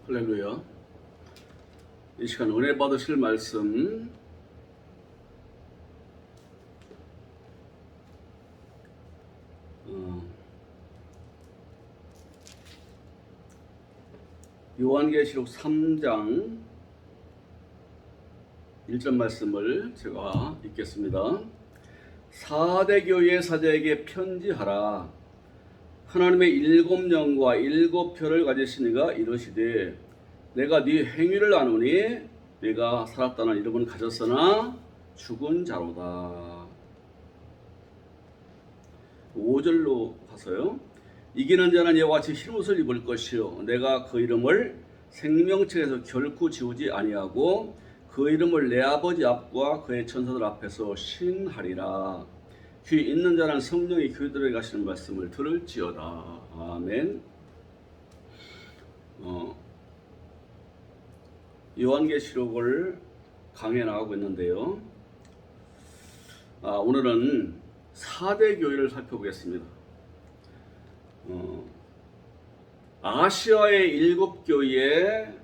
할렐루야. 이 시간 은혜 받으실 말씀 요한계시록 3장 1절 말씀을 제가 읽겠습니다. 4대 교회 사자에게 편지하라. 하나님의 7영과 7표를 가지신 이가 이르시되 내가 네 행위를 아노니 네가 살았다는 이름은 가졌으나 죽은 자로다. 5절로 가서요. 이기는 자는 이와 같이 흰 옷을 입을 것이요 내가 그 이름을 생명책에서 결코 지우지 아니하고 그 이름을 내 아버지 앞과 그의 천사들 앞에서 신하리라. 귀 있는 자는 성령이 교회들에게 하시는 말씀을 들을지어다. 아멘. 요한계시록을 강해 나가고 있는데요. 오늘은 4대 교회를 살펴보겠습니다. 아시아의 7교회에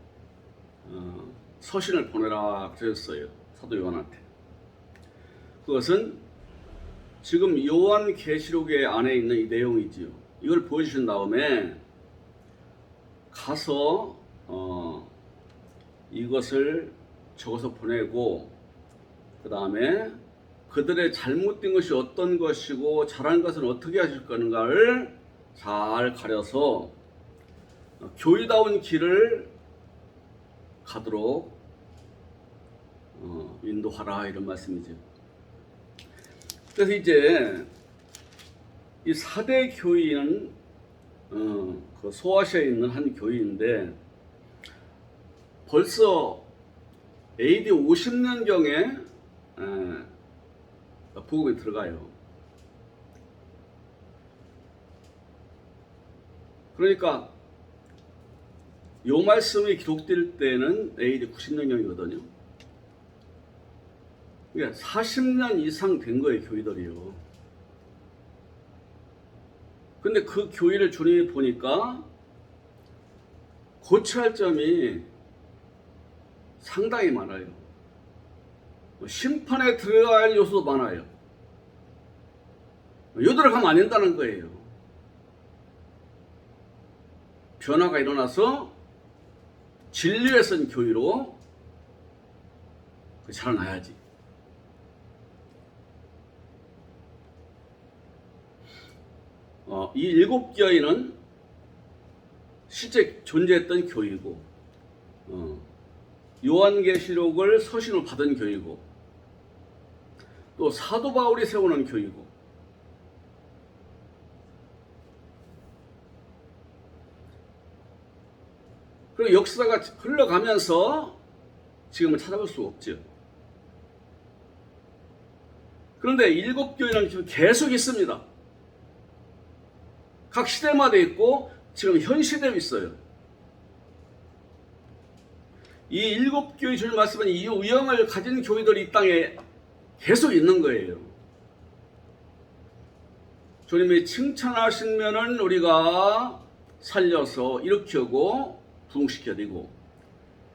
서신을 보내라 그랬어요. 사도 요한한테. 그것은 지금 요한계시록의 안에 있는 이 내용이지요. 이걸 보여주신 다음에 가서 이것을 적어서 보내고 그 다음에 그들의 잘못된 것이 어떤 것이고 잘한 것은 어떻게 하실 건가를 잘 가려서 교회다운 길을 가도록 인도하라 이런 말씀이죠. 그래서 이제 이 4대 교회는 그 소아시아에 있는 한 교회인데 벌써 AD 50년경에 복음이 들어가요. 그러니까 요 말씀이 기록될 때는 AD 90년경이거든요. 그러니까 40년 이상 된 거예요, 교회들이요. 근데 그 교회를 주님이 보니까 고쳐야 할 점이 상당히 많아요. 심판에 들어가야 할 요소도 많아요. 여기로 가면 안 된다는 거예요. 변화가 일어나서 진리에 쓴 교회로 자라나야지. 이 7교회는 실제 존재했던 교회이고 요한계시록을 서신으로 받은 교회이고 또 사도 바울이 세우는 교회이고 그리고 역사가 흘러가면서 지금은 찾아볼 수 없죠. 그런데 7교회는 지금 계속 있습니다. 각 시대마다 있고 지금 현 시대에 있어요. 이 7교회 주님 말씀은 이 위엄을 가진 교회들이 이 땅에 계속 있는 거예요. 주님이 칭찬하시면은 우리가 살려서 일으키고 부흥시켜드리고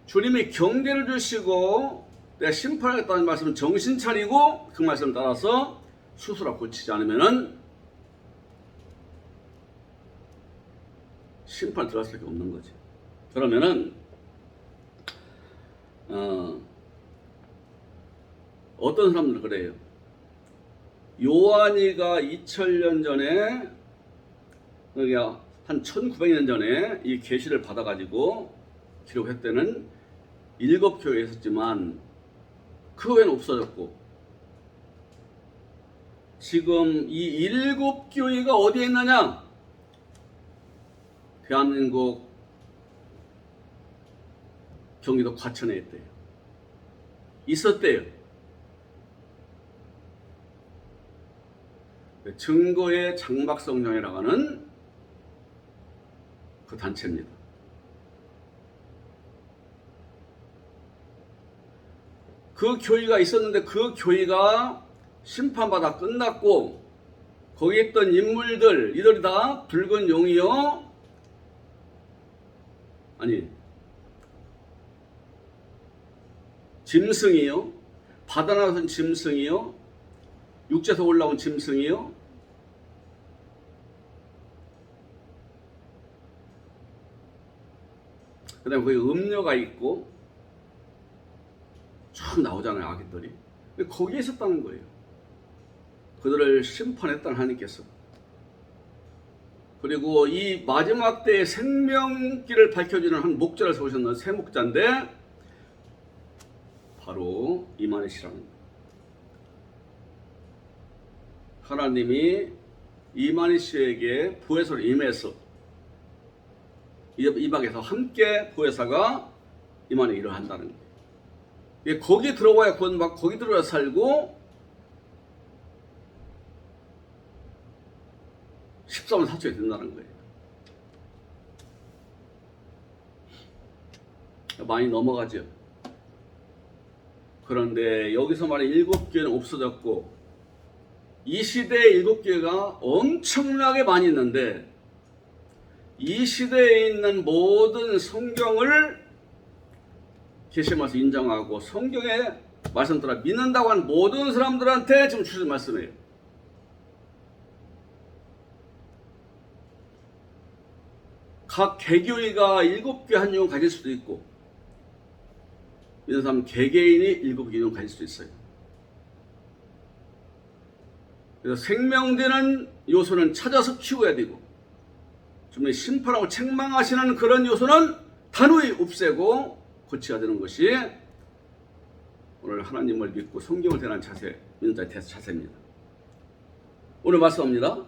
주님이 경계를 주시고 내가 심판하겠다는 말씀은 정신 차리고 그 말씀을 따라서 수술하고 고치지 않으면은 심판 들어갈 수밖에 없는 거지. 그러면은 어떤 사람들은 그래요. 요한이가 2000년 전에 그러니까 한 1900년 전에 이 계시를 받아가지고 기록했다는 7교회에 있었지만 그 후에는 없어졌고 지금 이 7교회가 어디에 있느냐? 대한민국 경기도 과천에 있대요. 있었대요. 증거의 장막성령이라고 하는 그 단체입니다. 그 교회가 있었는데 그 교회가 심판받아 끝났고 거기 있던 인물들 이들이 다 붉은 용이요 아니 짐승이요? 바다 나선 짐승이요? 육지에서 올라온 짐승이요? 그 다음에 거기 음녀가 있고 쭉 나오잖아요, 아기들이. 거기에 있었다는 거예요. 그들을 심판했다는 하나님께서. 그리고 이 마지막 때의 생명길을 밝혀주는 한 목자를 세우셨는 새 목자인데 바로 이만희 씨라는 거예요. 하나님이 이만희 씨에게 보혜사로 임해서 이방에서 함께 보혜사가 이만희 일을 한다는 거예요. 거기 들어와야 구원받고 거기 들어와야 살고 13을 사초에 된다는 거예요. 많이 넘어가죠. 그런데 여기서 말하는 7교회는 없어졌고 이 시대에 7교회가 엄청나게 많이 있는데 이 시대에 있는 모든 성경을 계시면서 인정하고 성경의 말씀 따라 믿는다고 하는 모든 사람들한테 지금 주신 말씀이에요. 각 개교회가 7개 한 유형 가질 수도 있고 믿는 사람 개개인이 7개 유형 가질 수도 있어요. 그래서 생명되는 요소는 찾아서 키워야 되고 좀 심판하고 책망하시는 그런 요소는 단호히 없애고 고쳐야 되는 것이 오늘 하나님을 믿고 성경을 대하는 자세, 믿는 자의 자세입니다. 오늘 말씀합니다.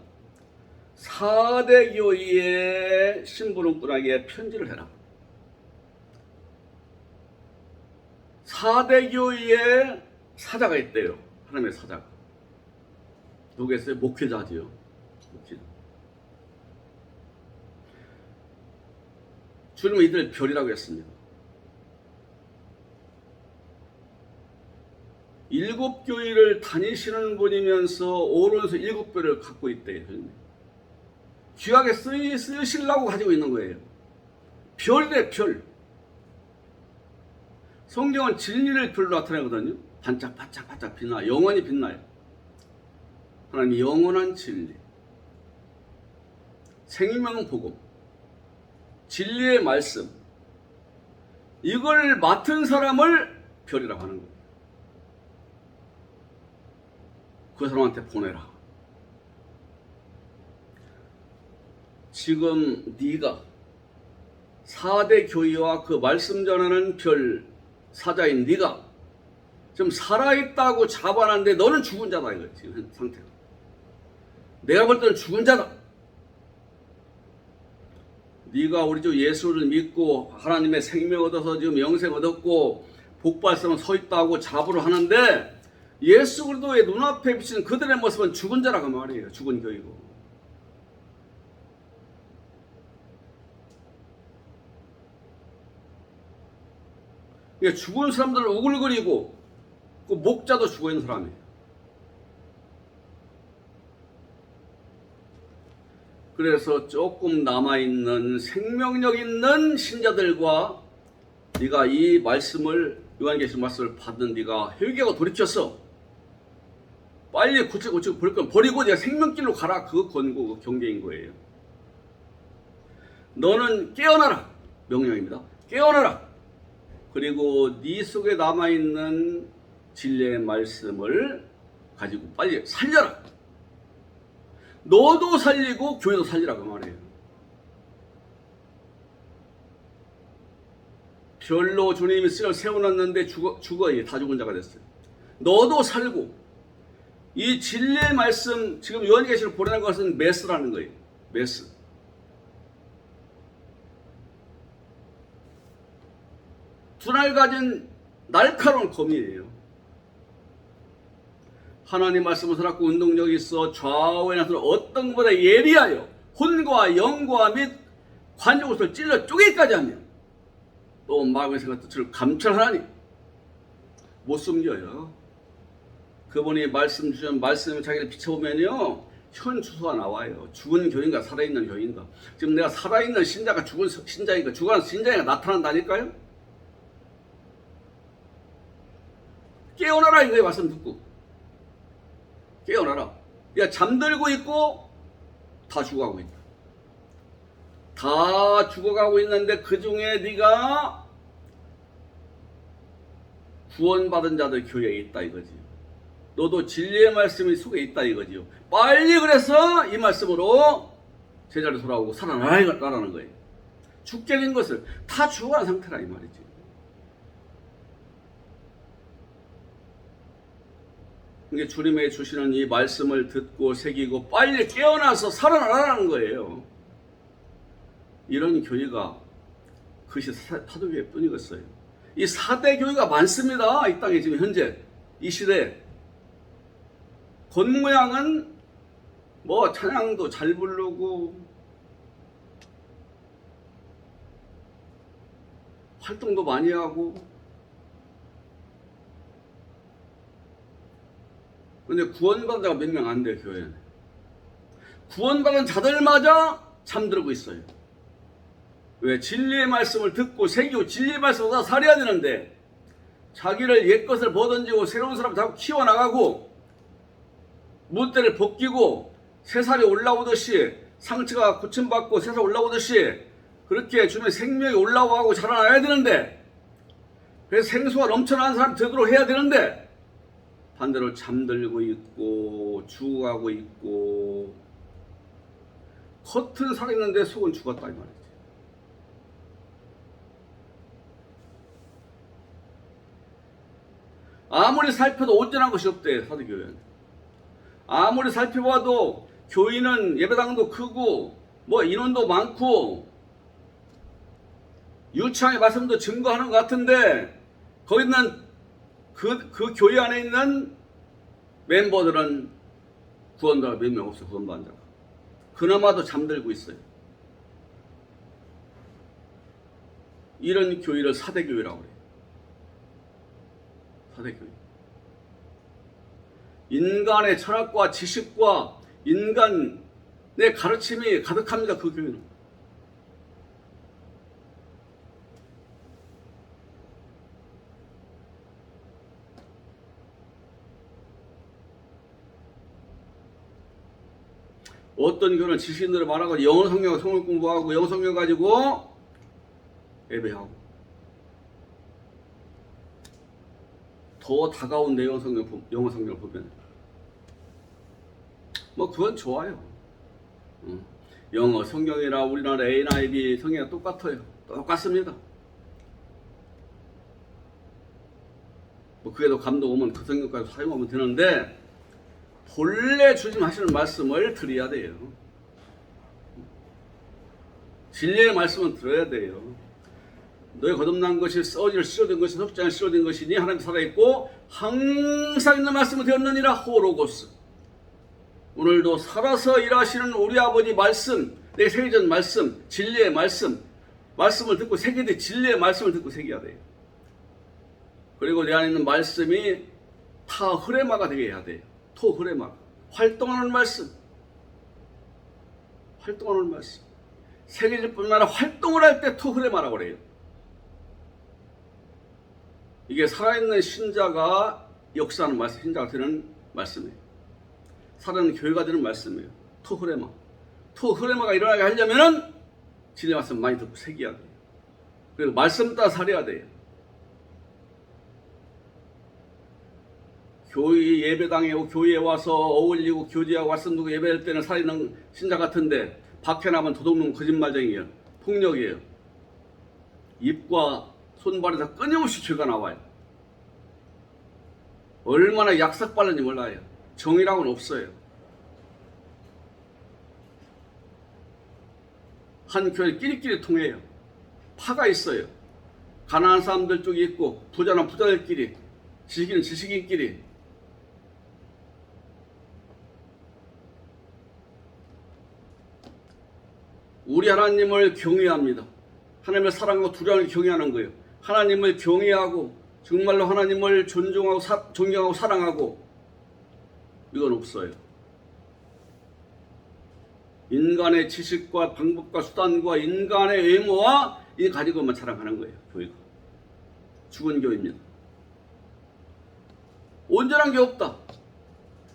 4대 교회의 심부름꾼에게 편지를 해라. 4대 교회의 사자가 있대요. 하나님의 사자가. 누구겠어요? 목회자지요. 목회자. 주님은 이들 별이라고 했습니다. 7교회를 다니시는 분이면서 오른손 7별을 갖고 있대요. 귀하게 쓰시려고 가지고 있는 거예요. 별이래, 별. 성경은 진리를 별로 나타내거든요. 반짝반짝 빛나, 영원히 빛나요. 하나님 영원한 진리, 생명 복음, 진리의 말씀, 이걸 맡은 사람을 별이라고 하는 거예요. 그 사람한테 보내라. 지금 네가 4대 교회와 그 말씀 전하는 별 사자인 네가 지금 살아있다고 자반하는데 너는 죽은 자다 이거지. 지금 상태가. 내가 볼 때는 죽은 자다. 네가 우리 주 예수를 믿고 하나님의 생명 얻어서 지금 영생 얻었고 복발성은 서 있다고 자부를 하는데 예수 그리스도의 눈앞에 비치는 그들의 모습은 죽은 자라고 말이에요. 죽은 교회고. 죽은 사람들을 우글거리고 그 목자도 죽어있는 사람이에요. 그래서 조금 남아있는 생명력 있는 신자들과 네가 이 말씀을 요한계시록 말씀을 받는 네가 회개하고 돌이켰어. 빨리 고치고 버릴 건 버리고 네가 생명길로 가라. 그 권고, 그 경계인 거예요. 너는 깨어나라. 명령입니다. 깨어나라. 그리고 네 속에 남아있는 진리의 말씀을 가지고 빨리 살려라. 너도 살리고 교회도 살리라고 말해요. 별로 주님이 세워놨는데 죽어요. 다 죽은 자가 됐어요. 너도 살고 이 진리의 말씀 지금 요한계시록 보내는 것은 메스라는 거예요. 메스. 두 날 가진 날카로운 검이에요. 하나님 말씀을 살았고 운동력이 있어 좌우에 나서 어떤 것보다 예리하여 혼과 영과 및 관용을 찔러 쪼개기까지 하며 또 마음의 생각 뜻을 감찰하나니 못 숨겨요. 그분이 말씀 주신 말씀에 자기를 비춰보면요 현 주소가 나와요. 죽은 교인가 살아있는 교인가. 지금 내가 살아있는 신자가 죽은 신자인가 죽어난 신자가 나타난다니까요. 깨어나라 이거예요. 말씀 듣고 깨어나라. 야, 잠들고 있고 다 죽어가고 있다. 다 죽어가고 있는데 그 중에 네가 구원받은 자들 교회에 있다 이거지. 너도 진리의 말씀이 속에 있다 이거지요. 빨리 그래서 이 말씀으로 제자로 돌아오고 살아나라는 거예요. 죽게 된 것을 다 죽어간 상태라 이 말이지. 그게 주님의 주시는 이 말씀을 듣고 새기고 빨리 깨어나서 살아나라는 거예요. 이런 교회가 그것이 사도교회 뿐이겠어요. 이 4대 교회가 많습니다. 이 땅에 지금 현재 이 시대에. 겉모양은 뭐 찬양도 잘 부르고 활동도 많이 하고, 근데 구원받은 자가 몇 명 안 돼. 교회는 구원받은 자들마저 잠들고 있어요. 왜? 진리의 말씀을 듣고 새기고 진리의 말씀을 다 살아야 되는데 자기를 옛것을 벗던지고 새로운 사람 자꾸 키워나가고 못대를 벗기고 새살이 올라오듯이 상처가 고침받고 새살 올라오듯이 그렇게 주님의 생명이 올라오고 자라나야 되는데, 그래서 생수가 넘쳐나는 사람 되도록 해야 되는데 반대로 잠들고 있고 죽어가고 있고 겉은 살아있는데 속은 죽었다 이 말이지. 아무리 살펴도 온전한 것이 없대 사도교회는. 아무리 살펴봐도 교인은 예배당도 크고 뭐 인원도 많고 유창의 말씀도 증거하는 것 같은데 거기 있는 그 교회 안에 있는 멤버들은 구원자가 몇 명 없어요. 구원받은 자가. 그나마도 잠들고 있어요. 이런 교회를 4대 교회라고 그래요. 4대 교회. 인간의 철학과 지식과 인간의 가르침이 가득합니다. 그 교회는. 어떤 교회는 지식인들을 말하고 영어 성경 성을 공부하고 영어 성경 가지고 예배하고 더 다가온 내 영어 성경을 보면 뭐 그건 좋아요. 영어 성경이나 우리나라 NIV 성경이 똑같아요. 똑같습니다. 뭐 그게 더 감동 오면 그 성경까지 사용하면 되는데 본래 주님 하시는 말씀을 드려야 돼요. 진리의 말씀은 들어야 돼요. 너희 거듭난 것이 썩어질 씌어된 것이 썩지 않을 씌어된 것이니 하나님 살아있고 항상 있는 말씀을 되었느니라. 호로고스. 오늘도 살아서 일하시는 우리 아버지 말씀, 내 세계전 말씀, 진리의 말씀을 듣고 새기되 진리의 말씀을 듣고 새겨야 돼요. 그리고 내 안에 있는 말씀이 타 흐레마가 되게 해야 돼요. 토 흐레마. 활동하는 말씀. 새겨질 뿐만 아니라 활동을 할 때 토 흐레마라고 그래요. 이게 살아있는 신자가 역사하는 말씀, 신자가 되는 말씀이에요. 살아있는 교회가 되는 말씀이에요. 토 흐레마가 일어나게 하려면은 진리 말씀 많이 듣고 새겨야 돼요. 그리고 말씀 따라 살아야 돼요. 교회 예배당에 교회에 와서 어울리고 교제하고 말씀 듣고 예배할 때는 살아있는 신자 같은데 밖에 나면 도둑놈 거짓말쟁이에요. 폭력이에요. 입과 손발에서 끊임없이 죄가 나와요. 얼마나 약삭발른지 몰라요. 정의라고는 없어요. 한 교회 끼리끼리 통해요. 파가 있어요. 가난한 사람들 쪽이 있고 부자는 부자들끼리, 지식인은 지식인끼리. 우리 하나님을 경외합니다. 하나님을 사랑하고 두려움을 경외하는 거예요. 하나님을 경외하고 정말로 하나님을 존중하고 존경하고 사랑하고 이건 없어요. 인간의 지식과 방법과 수단과 인간의 외모와 이 가지고만 자랑하는 거예요. 교회가. 죽은 교회입니다. 온전한 게 없다.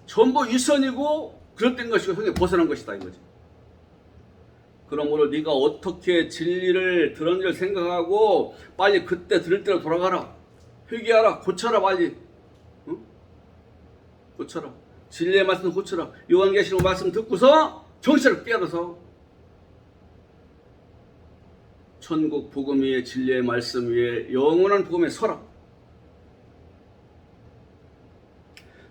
전부 윗선이고 그릇된 것이고 형에 벗어난 것이다 이거지. 그러므로 네가 어떻게 진리를 들었는지를 생각하고 빨리 그때 들을 때로 돌아가라. 회개하라. 고쳐라 빨리. 응? 고쳐라. 진리의 말씀 고쳐라. 요한계시록 말씀 듣고서 정신을 깨어서 천국 복음 위에 진리의 말씀 위에 영원한 복음에 서라.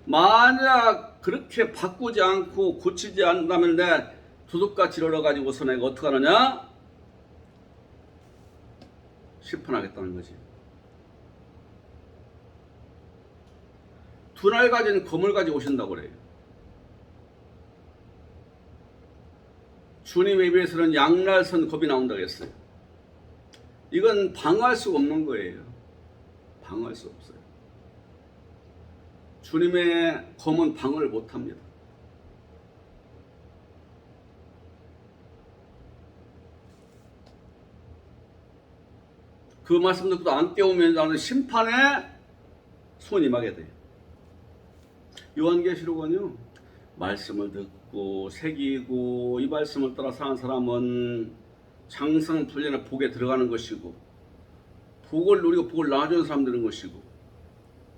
만약 그렇게 바꾸지 않고 고치지 않는다면 내 도둑같이 일어나가지고서 내가 어떻게 하느냐? 심판하겠다는 거지. 두 날 가진 검을 가지고 오신다고 그래요. 주님의 입에서는 양날선 검이 나온다고 했어요. 이건 방어할 수가 없는 거예요. 방어할 수 없어요. 주님의 검은 방어를 못합니다. 그 말씀 듣고도 안 깨우면 나는 심판에 손이 임하게 돼요. 요한계시록은요, 말씀을 듣고 새기고 이 말씀을 따라 사는 사람은 장성불년의 복에 들어가는 것이고, 복을 누리고 복을 나눠주는 사람 되는 것이고,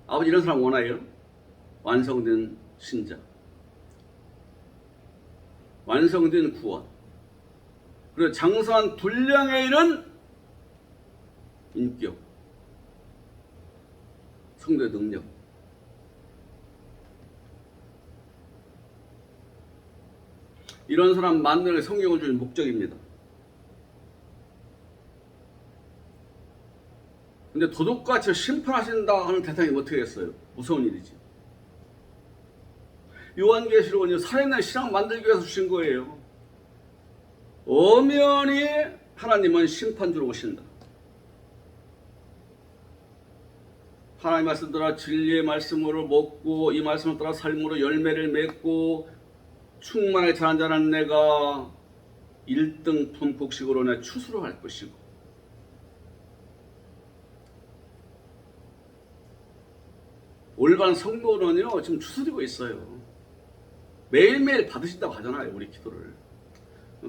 아버지 이런 사람 원해요? 완성된 신자, 완성된 구원, 그리고 장성한 분량에 이른 인격, 성도의 능력. 이런 사람 만드는 게 성경을 주는 목적입니다. 근데 도둑같이 심판하신다 하는 대상이 어떻게 했어요? 무서운 일이지. 요한계시록은 살아있는 신앙 만들기 위해서 주신 거예요. 엄연히 하나님은 심판주로 오신다. 하나님의 말씀 따라 진리의 말씀으로 먹고 이 말씀을 따라 삶으로 열매를 맺고 충만하게 자란 자는 내가 1등품 곡식으로 내 추수를 할 것이고, 올바른 성도는요 지금 추수되고 있어요. 매일매일 받으신다고 하잖아요. 우리 기도를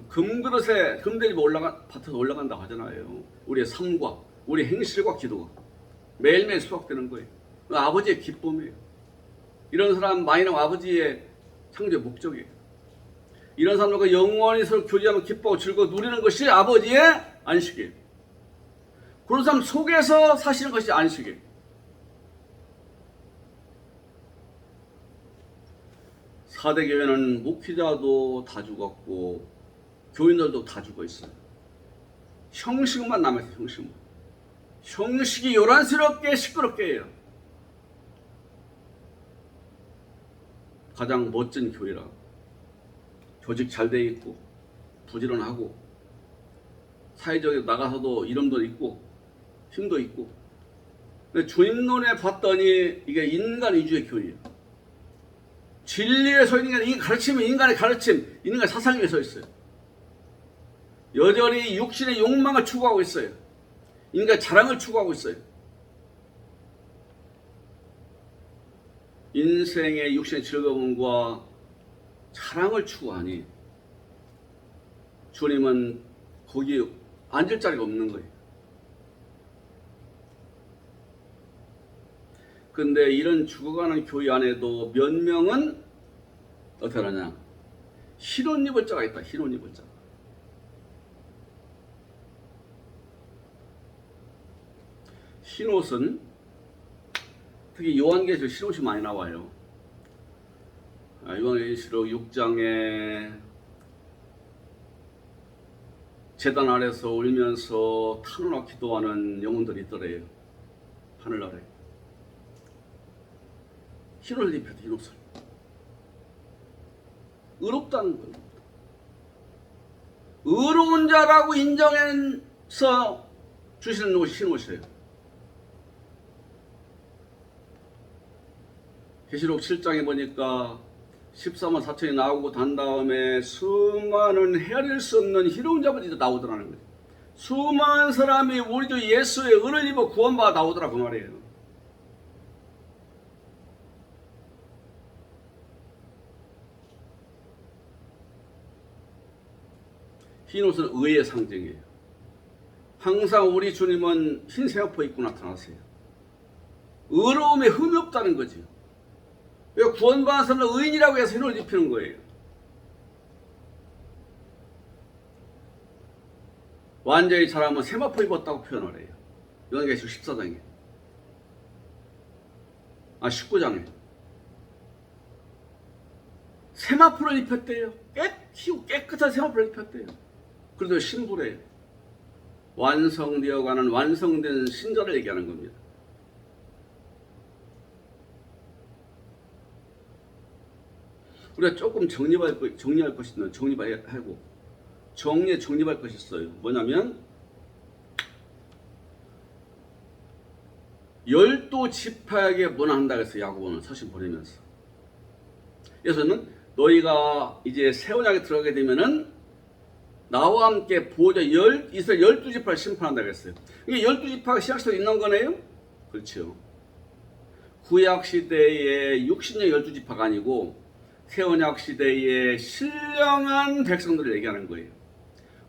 금그릇에 금대접이 밭에서 올라간다고 하잖아요. 우리의 삶과 우리 행실과 기도가 매일매일 수확되는 거예요. 아버지의 기쁨이에요. 이런 사람 많이 나면 아버지의 창조의 목적이에요. 이런 사람들과 영원히 서로 교제하며 기뻐하고 즐거워 누리는 것이 아버지의 안식이에요. 그런 사람 속에서 사시는 것이 안식이에요. 사대교회는 목회자도 다 죽었고 교인들도 다 죽어 있어요. 형식만 남아있어요. 형식만. 형식이 요란스럽게 시끄럽게 해요. 가장 멋진 교회라. 조직 잘 돼 있고 부지런하고 사회적으로 나가서도 이름도 있고 힘도 있고. 근데 주님 눈에 봤더니 이게 인간 위주의 교회예요. 진리에 서 있는 게 인간 가르침은 인간의 가르침, 인간의 사상 위에 서 있어요. 여전히 육신의 욕망을 추구하고 있어요. 인간의 자랑을 추구하고 있어요. 인생의 육신의 즐거움과 자랑을 추구하니 주님은 거기 앉을 자리가 없는 거예요. 근데 이런 죽어가는 교회 안에도 몇 명은 어떻게 하냐? 흰 옷 입을 자가 있다. 흰 옷 입을 자. 흰 옷은 특히 요한계시록 흰 옷이 많이 나와요. 요한계시록 6장에 제단 아래서 울면서 탄원하고 기도하는 영혼들이 있더래요. 하늘나라에. 흰 옷을 입혀도 흰 옷을. 의롭다는 겁니다. 의로운 자라고 인정해서 주시는 옷이 흰 옷이에요. 계시록 7장에 보니까 14만 4천이 나오고 단 다음에 수많은 헤아릴 수 없는 희로운 자들이 나오더라는 거예요. 수많은 사람이 우리 주 예수의 은을 입어 구원받아 나오더라 그 말이에요. 흰 옷은 의의 상징이에요. 항상 우리 주님은 흰 세마포 입고 나타나세요. 의로움에 흠이 없다는 거죠. 왜 구원받은 사람은 의인이라고 해서 흰 옷을 입히는 거예요. 완전히 잘하면 세마포 입었다고 표현을 해요. 요한계시록 14장에. 19장에. 세마포를 입혔대요. 깨끗한 세마포를 입혔대요. 그래도 신부래요. 완성되어가는 완성된 신자를 얘기하는 겁니다. 우리가 조금 정리할 것이 있는 정리할 것이 있어요. 뭐냐면 12지파에게 문안한다 그래서 야고보는 서신 보내면서. 그래서는 너희가 이제 새 언약에 들어가게 되면은 나와 함께 보호자 이스라엘 12지파를 심판한다 그랬어요. 이게 12지파가 신약시대에 있는 거네요? 그렇죠. 구약시대의 육신의 12지파가 아니고 새 언약시대의 신령한 백성들을 얘기하는 거예요.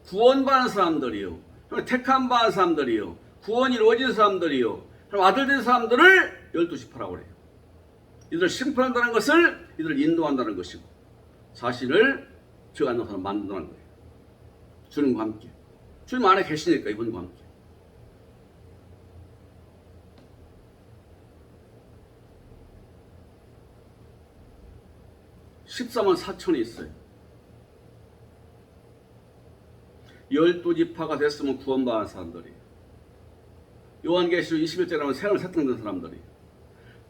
구원받은 사람들이요. 택함 받은 사람들이요. 구원이 이루어진 사람들이요. 아들 된 사람들을 12지파라고 그래요. 이들을 심판한다는 것을 이들을 인도한다는 것이고 자신을 죄 안 넣은 사람 만든다는 거예요. 주님과 함께. 주님 안에 계시니까 이분과 함께. (14만 4천이) 있어요. 12지파가 됐으면 구원받은 사람들이. 요한계시록 21장에 나오면 새하늘 새 땅 된 사람들이.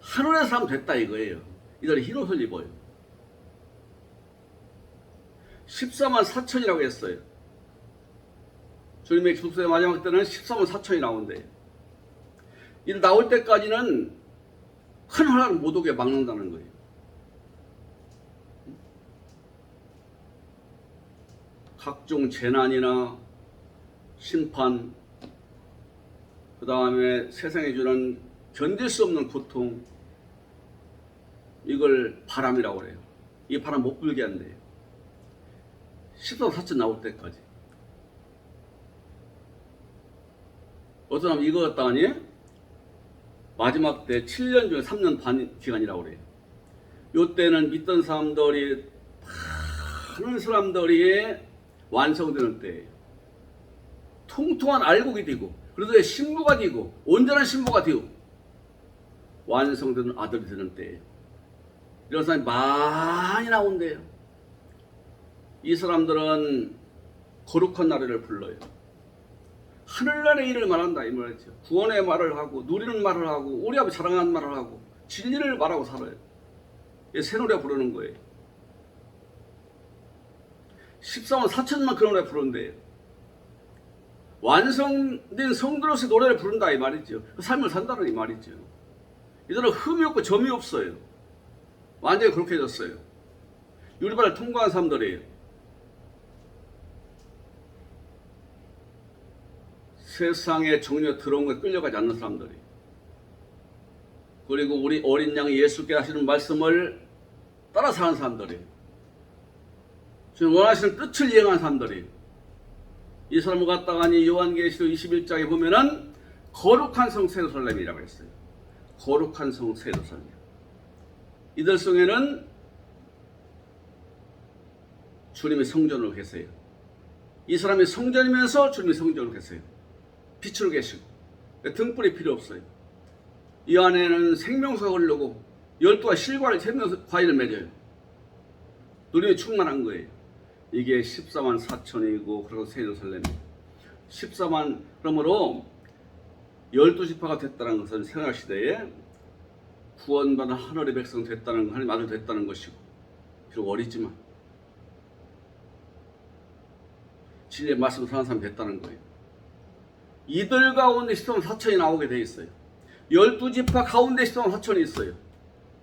하늘의 사람 됐다 이거예요. 이들이 흰 옷을 입어요. 14만 4천이라고 했어요. 주님의 기독교의 마지막 때는 14만 4천이 나온대요. 이들 나올 때까지는 큰 하나를 못 오게 막는다는 거예요. 각종 재난이나 심판, 그 다음에 세상에 주는 견딜 수 없는 고통, 이걸 바람이라고 그래요. 이 바람 못 불게 한대요. 14만 4천 나올 때까지. 어떤 사람은 이거 같다니 마지막 때 7년 중에 3년 반 기간이라고 그래요. 이때는 믿던 사람들이 많은 사람들이 완성되는 때예요. 통통한 알곡이 되고 그래도 신부가 되고 온전한 신부가 되고 완성되는 아들이 되는 때예요. 이런 사람이 많이 나온대요. 이 사람들은 거룩한 나라를 불러요. 하늘나라의 일을 말한다 이 말이죠. 구원의 말을 하고 누리는 말을 하고 우리 아버지 자랑하는 말을 하고 진리를 말하고 살아요. 새 노래 부르는 거예요. 14만 4천만 그런 노래 부르는데요. 완성된 성도로서 노래를 부른다 이 말이죠. 그 삶을 산다는 이 말이죠. 이들은 흠이 없고 점이 없어요. 완전히 그렇게 해졌어요. 유리발을 통과한 사람들이에요. 세상의 정욕에 들어온 것에 끌려가지 않는 사람들이. 그리고 우리 어린 양 예수께 하시는 말씀을 따라 사는 사람들이. 주님 원하시는 뜻을 이행하는 사람들이. 이 사람을 갖다가니 요한계시록 21장에 보면은 거룩한 성 세루살렘이라고 했어요. 거룩한 성 세루살렘. 이들 속에는 주님이 성전으로 계세요. 이 사람이 성전이면서 주님이 성전으로 계세요. 빛으로 계시고 등불이 필요 없어요. 이 안에는 생명수가 흐르고 12가 실과를 생명과일을 맺어요. 누림이 충만한 거예요. 이게 14만 4천이고 그리고 세루살렘 14만 그러므로 12지파가 됐다는 것은 새언약 시대에 구원받은 하늘의 백성 됐다는 것, 하나님 아들 됐다는 것이고 비록 어리지만 진리의 말씀을 사는 사람이 됐다는 거예요. 이들 가운데 14만 4천이 나오게 돼 있어요. 12지파 가운데 14만 4천이 있어요.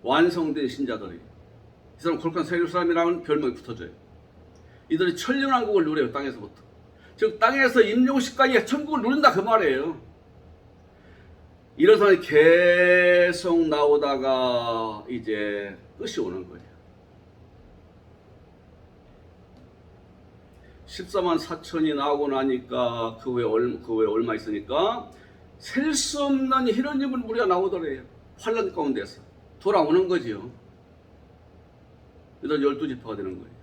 완성된 신자들이. 이 사람 거룩한 세루살렘이라는 별명이 붙어져요. 이들이 천년왕국을 누려요. 땅에서부터. 즉 땅에서 임종식까지 천국을 누린다 그 말이에요. 이런 사람이 계속 나오다가 이제 끝이 오는 거예요. 14만 4천이 나오고 나니까 그 후에 얼마 있으니까 셀 수 없는 희런지문 무리가 나오더래요. 환란 가운데서 돌아오는 거지요. 이런 12지파가 되는 거예요.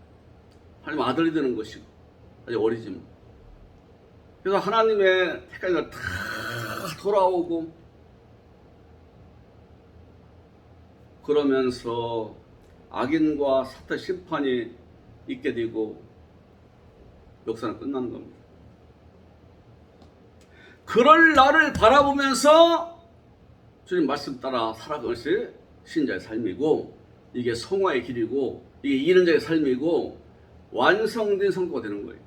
하나님 아들이 되는 것이고 아직 어리지만. 그래서 하나님의 택하니까 다 돌아오고 그러면서 악인과 사탄 심판이 있게 되고 역사는 끝나는 겁니다. 그럴 날을 바라보면서 주님 말씀 따라 살아가는 것이 신자의 삶이고 이게 성화의 길이고 이게 이기는 자의 삶이고 완성된 성도가 되는 거예요.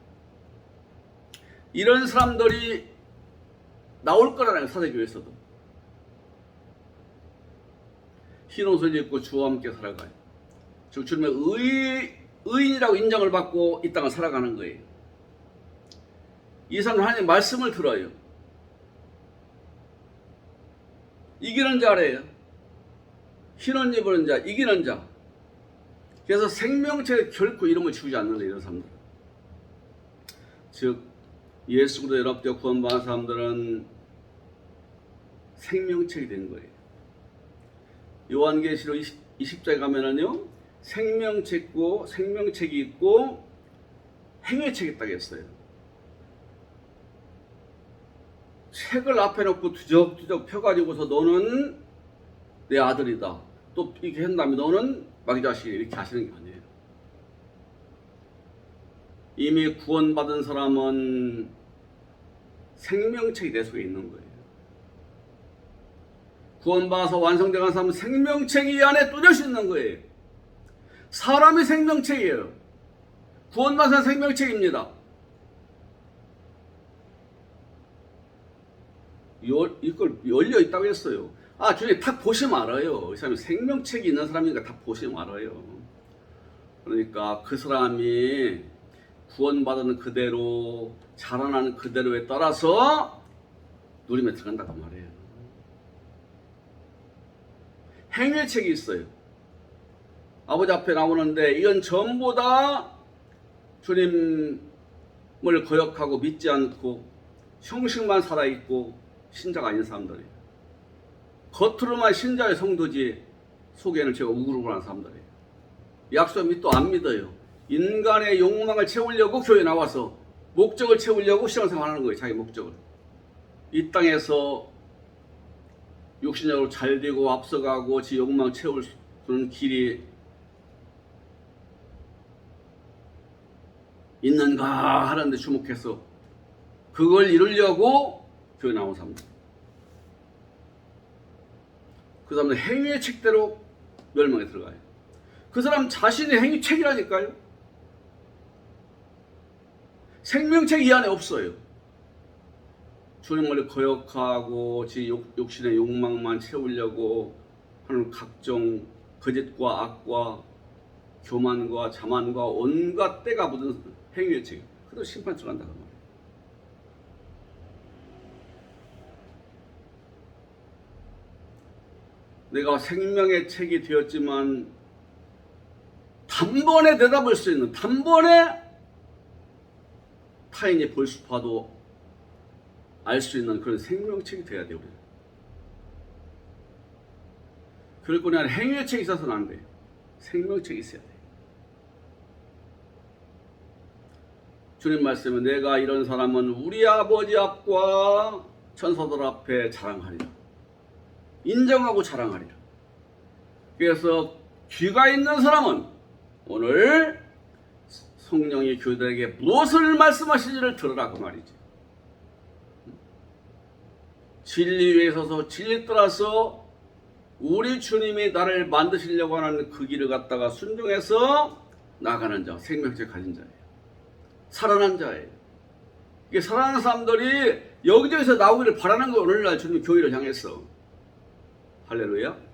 이런 사람들이 나올 거라는 사대교회에서도 흰 옷을 입고 주와 함께 살아가요. 즉 주님의 의인이라고 인정을 받고 이 땅을 살아가는 거예요. 이 사람은 하나님 말씀을 들어요. 이기는 자래요. 흰옷 입은 자, 이기는 자. 그래서 생명체에 결코 이름을 지우지 않는다, 이런 사람들. 즉 예수 그리스도 연합되어 구원받은 사람들은 생명책이 된 거예요. 요한계시록 20장에 가면은요, 생명책이 있고 행위책이 있다고 했어요. 책을 앞에 놓고 두적두적 펴가지고서 너는 내 아들이다. 또 이렇게 한 다음에 너는 마귀 자식이 이렇게 하시는 게 아니에요. 이미 구원받은 사람은 생명책이 내 속에 있는 거예요. 구원받아서 완성되는 사람은 생명책이 이 안에 뚜렷이 있는 거예요. 사람이 생명책이에요. 구원받은 생명책입니다. 이걸 열려 있다고 했어요. 주님 딱 보시면 알아요. 이 사람이 생명책이 있는 사람이니까 딱 보시면 알아요. 그러니까 그 사람이 구원받은 그대로 자라나는 그대로에 따라서 누림에 들어간다고 말해요. 행위의 책이 있어요. 아버지 앞에 나오는데 이건 전부 다 주님을 거역하고 믿지 않고 형식만 살아있고 신자가 아닌 사람들이에요. 겉으로만 신자의 성도지 속에는 제가 우글우글한 사람들이에요. 약속 믿도 안 믿어요. 인간의 욕망을 채우려고 교회에 나와서 목적을 채우려고 신앙생활하는 거예요. 자기 목적을. 이 땅에서 육신적으로 잘 되고 앞서가고 지 욕망 채울 수 있는 길이 있는가 하는데 주목해서 그걸 이루려고 교회 나온 사람들. 그 사람은 행위의 책대로 멸망에 들어가요. 그 사람 자신의 행위 책이라니까요. 생명책 이 안에 없어요. 주님을 거역하고 지 욕심의 욕망만 채우려고 하는 각종 거짓과 악과 교만과 자만과 온갖 때가 묻은 행위의 책. 그대로 심판 들어간다고 말이에요. 내가 생명의 책이 되었지만 단번에 대답할 수 있는, 단번에 타인이 봐도 알 수 있는 그런 생명책이 돼야 돼요. 우리는. 그럴 뿐이 아니라 행위의 책이 있어서는 안 돼요. 생명책이 있어야 돼요. 주님 말씀은 내가 이런 사람은 우리 아버지 앞과 천사들 앞에 자랑하리라. 인정하고 자랑하리라. 그래서 귀가 있는 사람은 오늘 성령이 교회들에게 무엇을 말씀하시는지를 들으라 그 말이지. 진리 위에 서서 진리 따라서 우리 주님이 나를 만드시려고 하는 그 길을 갖다가 순종해서 나가는 자, 생명책 가진 자예요. 살아난 자예요. 이게 살아난 사람들이 여기저기서 나오기를 바라는 거 오늘날 주님 교회를 향해서. 할렐루야.